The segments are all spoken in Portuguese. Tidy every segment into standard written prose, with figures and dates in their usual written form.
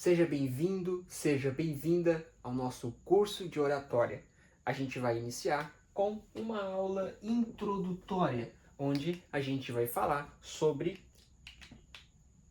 Seja bem-vindo, seja bem-vinda ao nosso curso de oratória. A gente vai iniciar com uma aula introdutória, onde a gente vai falar sobre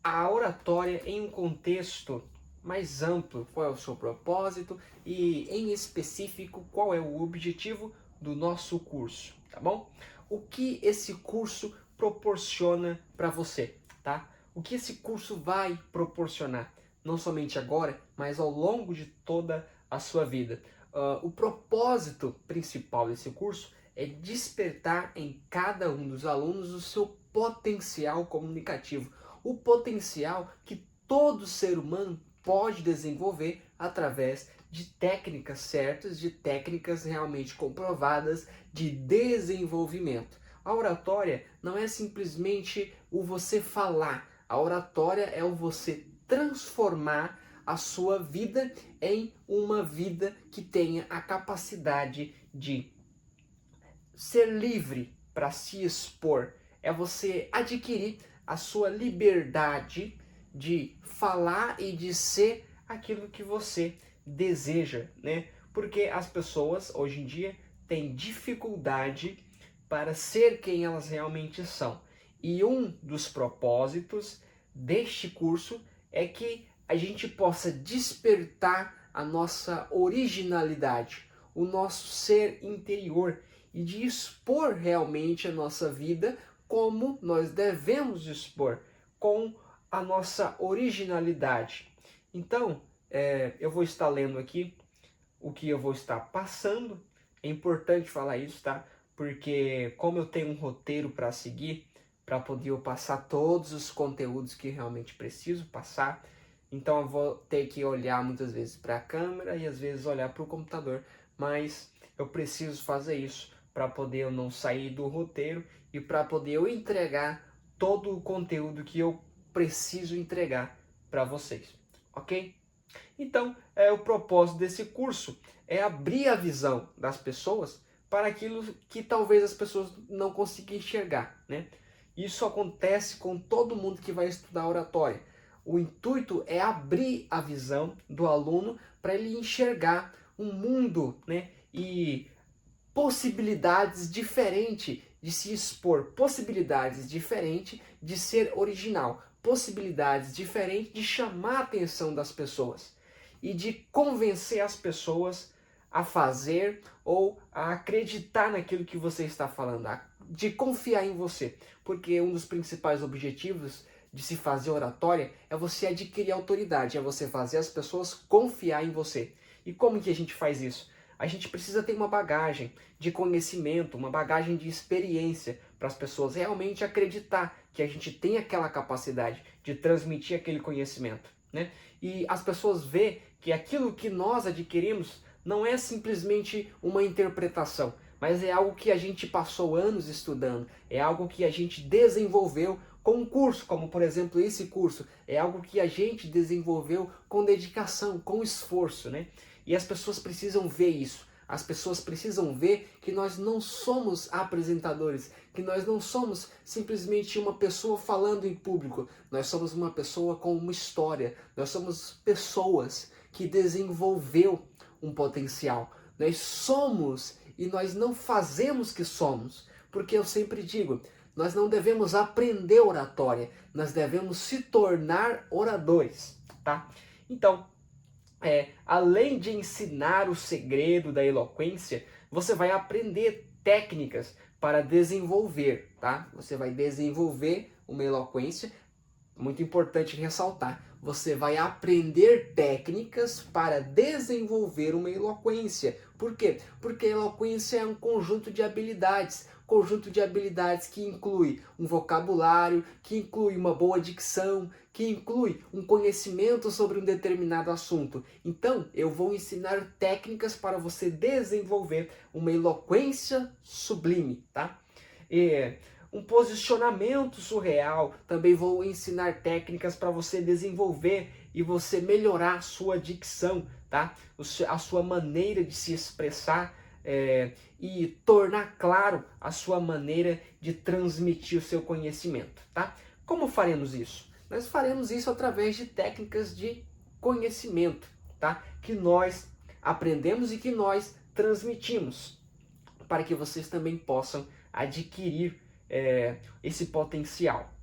a oratória em um contexto mais amplo, qual é o seu propósito e, em específico, qual é o objetivo do nosso curso, tá bom? O que esse curso proporciona para você, tá? O que esse curso vai proporcionar, não somente agora, mas ao longo de toda a sua vida. O propósito principal desse curso é despertar em cada um dos alunos o seu potencial comunicativo, o potencial que todo ser humano pode desenvolver através de técnicas certas, de técnicas realmente comprovadas de desenvolvimento. A oratória não é simplesmente o você falar, a oratória é o você transformar a sua vida em uma vida que tenha a capacidade de ser livre para se expor. É você adquirir a sua liberdade de falar e de ser aquilo que você deseja, né? Porque as pessoas hoje em dia têm dificuldade para ser quem elas realmente são. E um dos propósitos deste curso é que a gente possa despertar a nossa originalidade, o nosso ser interior e de expor realmente a nossa vida como nós devemos expor, com a nossa originalidade. Então, eu vou estar lendo aqui o que eu vou estar passando. É importante falar isso, tá? Porque como eu tenho um roteiro para seguir, para poder eu passar todos os conteúdos que realmente preciso passar, então eu vou ter que olhar muitas vezes para a câmera e às vezes olhar para o computador, mas eu preciso fazer isso para poder eu não sair do roteiro e para poder eu entregar todo o conteúdo que eu preciso entregar para vocês, ok? Então, o propósito desse curso é abrir a visão das pessoas para aquilo que talvez as pessoas não consigam enxergar, né? Isso acontece com todo mundo que vai estudar oratória. O intuito é abrir a visão do aluno para ele enxergar um mundo, né? E possibilidades diferentes de se expor, possibilidades diferentes de ser original, possibilidades diferentes de chamar a atenção das pessoas e de convencer as pessoas a fazer ou a acreditar naquilo que você está falando, de confiar em você, porque um dos principais objetivos de se fazer oratória é você adquirir autoridade, é você fazer as pessoas confiar em você. E como que a gente faz isso? A gente precisa ter uma bagagem de conhecimento, uma bagagem de experiência para as pessoas realmente acreditar que a gente tem aquela capacidade de transmitir aquele conhecimento, né? E as pessoas vê que aquilo que nós adquirimos não é simplesmente uma interpretação, mas é algo que a gente passou anos estudando, é algo que a gente desenvolveu com um curso, como por exemplo esse curso, é algo que a gente desenvolveu com dedicação, com esforço, né? E as pessoas precisam ver isso. As pessoas precisam ver que nós não somos apresentadores, que nós não somos simplesmente uma pessoa falando em público. Nós somos uma pessoa com uma história. Nós somos pessoas que desenvolveu um potencial. Nós somos e nós não fazemos que somos. Porque eu sempre digo, nós não devemos aprender oratória, nós devemos se tornar oradores, tá? Então, além de ensinar o segredo da eloquência, você vai aprender técnicas para desenvolver, tá? Você vai desenvolver uma eloquência, muito importante ressaltar. Você vai aprender técnicas para desenvolver uma eloquência. Por quê? Porque a eloquência é um conjunto de habilidades que inclui um vocabulário, que inclui uma boa dicção, que inclui um conhecimento sobre um determinado assunto. Então, eu vou ensinar técnicas para você desenvolver uma eloquência sublime, tá? Um posicionamento surreal, também vou ensinar técnicas para você desenvolver e você melhorar a sua dicção, tá? A sua maneira de se expressar e tornar claro a sua maneira de transmitir o seu conhecimento, tá? Como faremos isso? Nós faremos isso através de técnicas de conhecimento, tá? Que nós aprendemos e que nós transmitimos, para que vocês também possam adquirir esse potencial.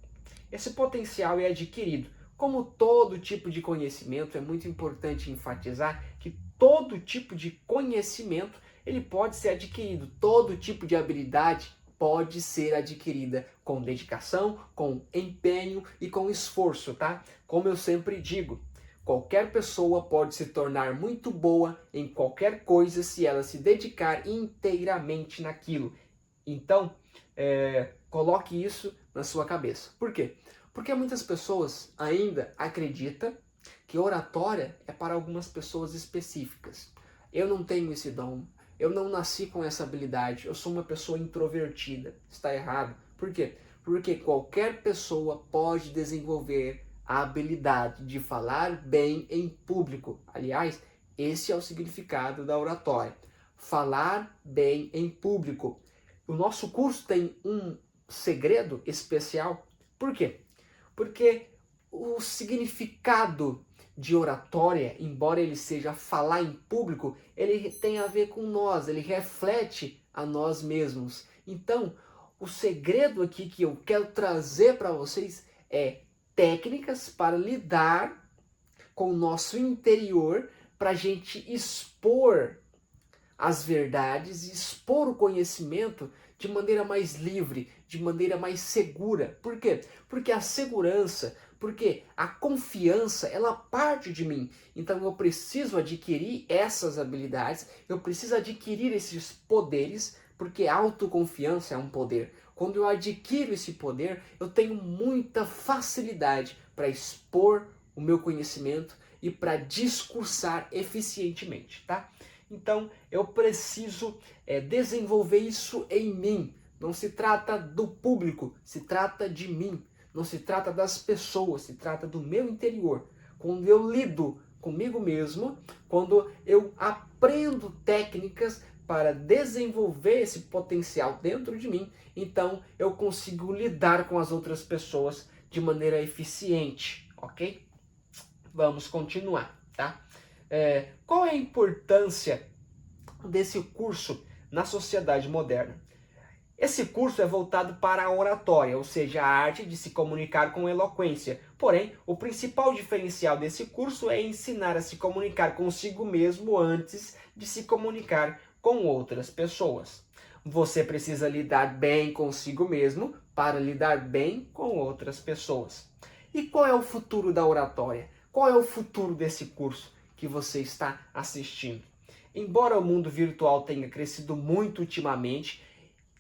Esse potencial é adquirido. Como todo tipo de conhecimento, é muito importante enfatizar que todo tipo de conhecimento ele pode ser adquirido, todo tipo de habilidade pode ser adquirida com dedicação, com empenho e com esforço, tá? Como eu sempre digo, qualquer pessoa pode se tornar muito boa em qualquer coisa se ela se dedicar inteiramente naquilo. Então, coloque isso na sua cabeça. Por quê? Porque muitas pessoas ainda acreditam que oratória é para algumas pessoas específicas. Eu não tenho esse dom, eu não nasci com essa habilidade, eu sou uma pessoa introvertida. Está errado. Por quê? Porque qualquer pessoa pode desenvolver a habilidade de falar bem em público. Aliás, esse é o significado da oratória. Falar bem em público. O nosso curso tem um segredo especial. Por quê? Porque o significado de oratória, embora ele seja falar em público, ele tem a ver com nós, ele reflete a nós mesmos. Então, o segredo aqui que eu quero trazer para vocês é técnicas para lidar com o nosso interior, para a gente expor as verdades e expor o conhecimento de maneira mais livre, de maneira mais segura. Por quê? Porque a segurança, porque a confiança, ela parte de mim. Então eu preciso adquirir essas habilidades, eu preciso adquirir esses poderes, porque autoconfiança é um poder. Quando eu adquiro esse poder, eu tenho muita facilidade para expor o meu conhecimento e para discursar eficientemente, tá? Então eu preciso desenvolver isso em mim. Não se trata do público, se trata de mim. Não se trata das pessoas, se trata do meu interior. Quando eu lido comigo mesmo, quando eu aprendo técnicas para desenvolver esse potencial dentro de mim, então eu consigo lidar com as outras pessoas de maneira eficiente, ok? Vamos continuar, tá? Qual é a importância desse curso na sociedade moderna? Esse curso é voltado para a oratória, ou seja, a arte de se comunicar com eloquência. Porém, o principal diferencial desse curso é ensinar a se comunicar consigo mesmo antes de se comunicar com outras pessoas. Você precisa lidar bem consigo mesmo para lidar bem com outras pessoas. E qual é o futuro da oratória? Qual é o futuro desse curso que você está assistindo? Embora o mundo virtual tenha crescido muito ultimamente,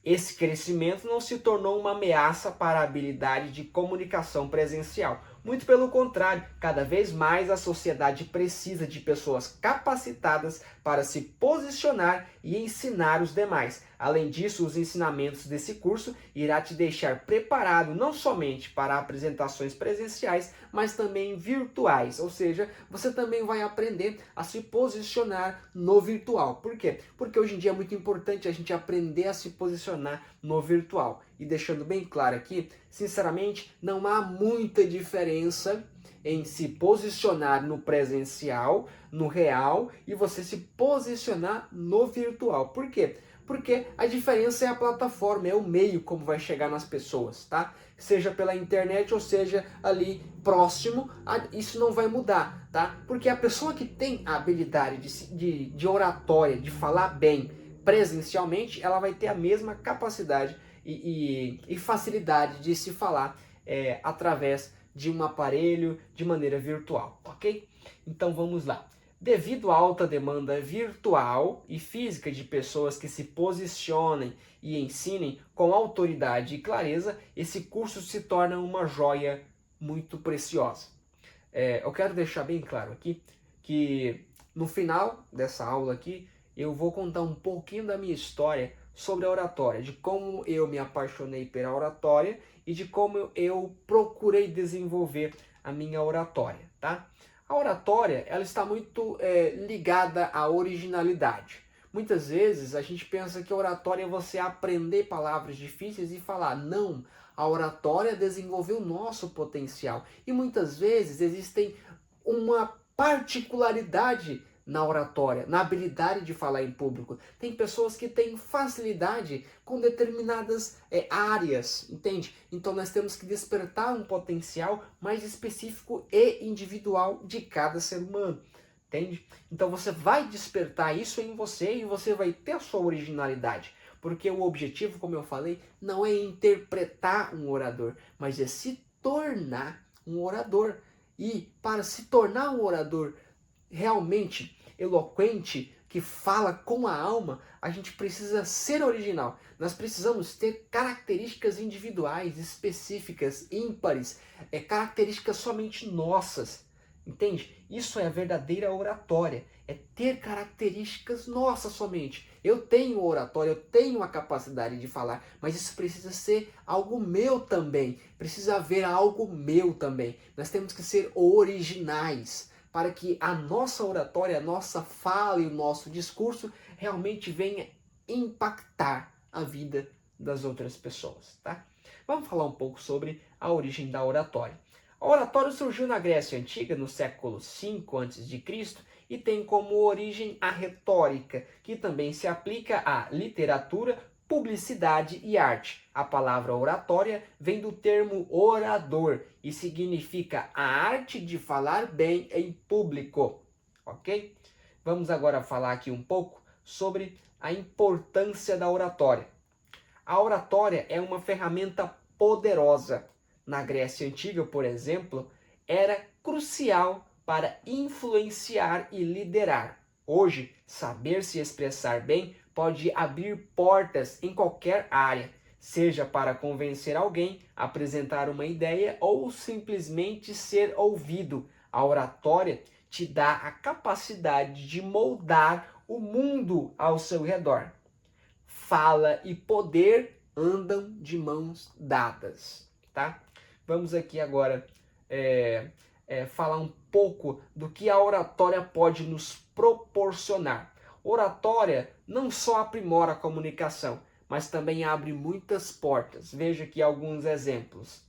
esse crescimento não se tornou uma ameaça para a habilidade de comunicação presencial. Muito pelo contrário, cada vez mais a sociedade precisa de pessoas capacitadas para se posicionar e ensinar os demais. Além disso, os ensinamentos desse curso irá te deixar preparado não somente para apresentações presenciais, mas também virtuais. Ou seja, você também vai aprender a se posicionar no virtual. Por quê? Porque hoje em dia é muito importante a gente aprender a se posicionar no virtual. E deixando bem claro aqui, sinceramente, não há muita diferença em se posicionar no presencial, no real, e você se posicionar no virtual. Por quê? Porque a diferença é a plataforma, é o meio como vai chegar nas pessoas, tá? Seja pela internet ou seja ali próximo, isso não vai mudar, tá? Porque a pessoa que tem a habilidade de oratória, de falar bem presencialmente, ela vai ter a mesma capacidade e facilidade de se falar através de um aparelho de maneira virtual, ok? Então vamos lá. Devido à alta demanda virtual e física de pessoas que se posicionem e ensinem com autoridade e clareza, esse curso se torna uma joia muito preciosa. Eu quero deixar bem claro aqui que no final dessa aula aqui eu vou contar um pouquinho da minha história sobre a oratória, de como eu me apaixonei pela oratória e de como eu procurei desenvolver a minha oratória, tá? A oratória, ela está muito ligada à originalidade. Muitas vezes a gente pensa que a oratória é você aprender palavras difíceis e falar. Não, a oratória desenvolveu o nosso potencial. E muitas vezes existem uma particularidade na oratória, na habilidade de falar em público. Tem pessoas que têm facilidade com determinadas áreas, entende? Então nós temos que despertar um potencial mais específico e individual de cada ser humano, entende? Então você vai despertar isso em você e você vai ter a sua originalidade. Porque o objetivo, como eu falei, não é interpretar um orador, mas é se tornar um orador. E para se tornar um orador realmente eloquente, que fala com a alma, a gente precisa ser original. Nós precisamos ter características individuais, específicas, ímpares, características somente nossas. Entende? Isso é a verdadeira oratória. É ter características nossas somente. Eu tenho oratória, eu tenho a capacidade de falar, mas isso precisa ser algo meu também. Precisa haver algo meu também. Nós temos que ser originais para que a nossa oratória, a nossa fala e o nosso discurso realmente venha impactar a vida das outras pessoas, tá? Vamos falar um pouco sobre a origem da oratória. A oratória surgiu na Grécia Antiga, no século V a.C., e tem como origem a retórica, que também se aplica à literatura, publicidade e arte. A palavra oratória vem do termo orador e significa a arte de falar bem em público, ok? Vamos agora falar aqui um pouco sobre a importância da oratória. A oratória é uma ferramenta poderosa. Na Grécia Antiga, por exemplo, era crucial para influenciar e liderar. Hoje, saber se expressar bem pode abrir portas em qualquer área, seja para convencer alguém, apresentar uma ideia ou simplesmente ser ouvido. A oratória te dá a capacidade de moldar o mundo ao seu redor. Fala e poder andam de mãos dadas, tá? Vamos aqui agora falar um pouco do que a oratória pode nos proporcionar. Oratória não só aprimora a comunicação, mas também abre muitas portas. Veja aqui alguns exemplos.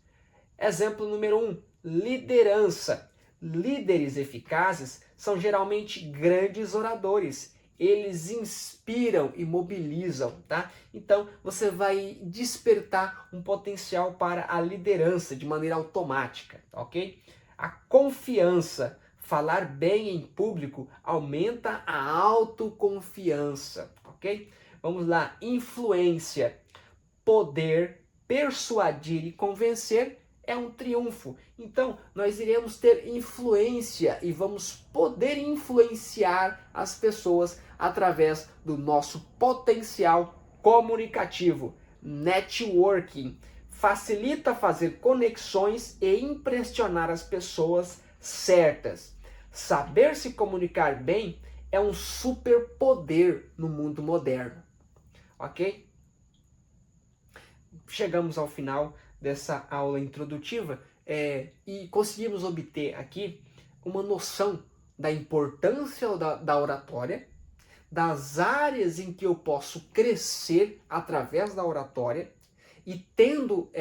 Exemplo número 1, liderança. Líderes eficazes são geralmente grandes oradores. Eles inspiram e mobilizam, tá? Então você vai despertar um potencial para a liderança de maneira automática, ok? A confiança, falar bem em público aumenta a autoconfiança, ok? Vamos lá, influência, poder, persuadir e convencer é um triunfo. Então, nós iremos ter influência e vamos poder influenciar as pessoas através do nosso potencial comunicativo. Networking facilita fazer conexões e impressionar as pessoas certas. Saber se comunicar bem é um superpoder no mundo moderno. Ok? Chegamos ao final dessa aula introdutiva e conseguimos obter aqui uma noção da importância da oratória, das áreas em que eu posso crescer através da oratória e tendo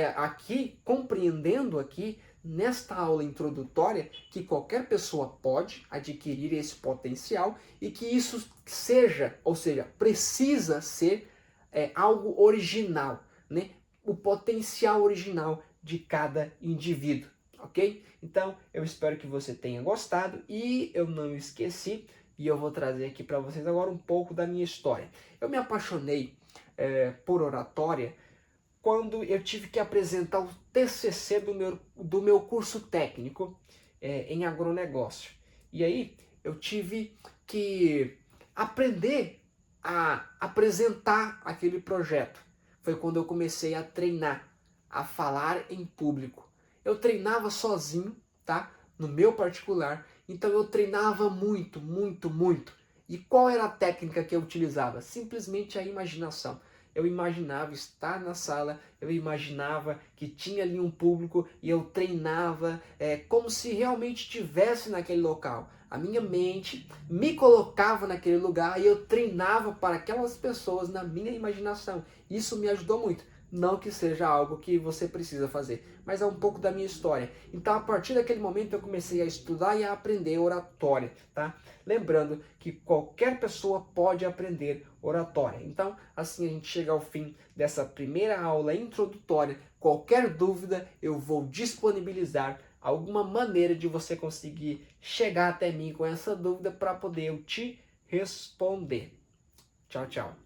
compreendendo aqui nesta aula introdutória que qualquer pessoa pode adquirir esse potencial e que isso seja, ou seja, precisa ser algo original, né? O potencial original de cada indivíduo, ok? Então, eu espero que você tenha gostado e eu não esqueci, e eu vou trazer aqui para vocês agora um pouco da minha história. Eu me apaixonei por oratória quando eu tive que apresentar o TCC do meu curso técnico em agronegócio. E aí, eu tive que aprender a apresentar aquele projeto. Foi quando eu comecei a treinar, a falar em público. Eu treinava sozinho, tá? No meu particular. Então eu treinava muito, muito, muito. E qual era a técnica que eu utilizava? Simplesmente a imaginação. Eu imaginava estar na sala, eu imaginava que tinha ali um público e eu treinava como se realmente estivesse naquele local. A minha mente me colocava naquele lugar e eu treinava para aquelas pessoas na minha imaginação. Isso me ajudou muito. Não que seja algo que você precisa fazer, mas é um pouco da minha história. Então, a partir daquele momento, eu comecei a estudar e a aprender oratória, tá? Lembrando que qualquer pessoa pode aprender oratória. Então, assim a gente chega ao fim dessa primeira aula introdutória. Qualquer dúvida, eu vou disponibilizar alguma maneira de você conseguir chegar até mim com essa dúvida para poder eu te responder. Tchau, tchau.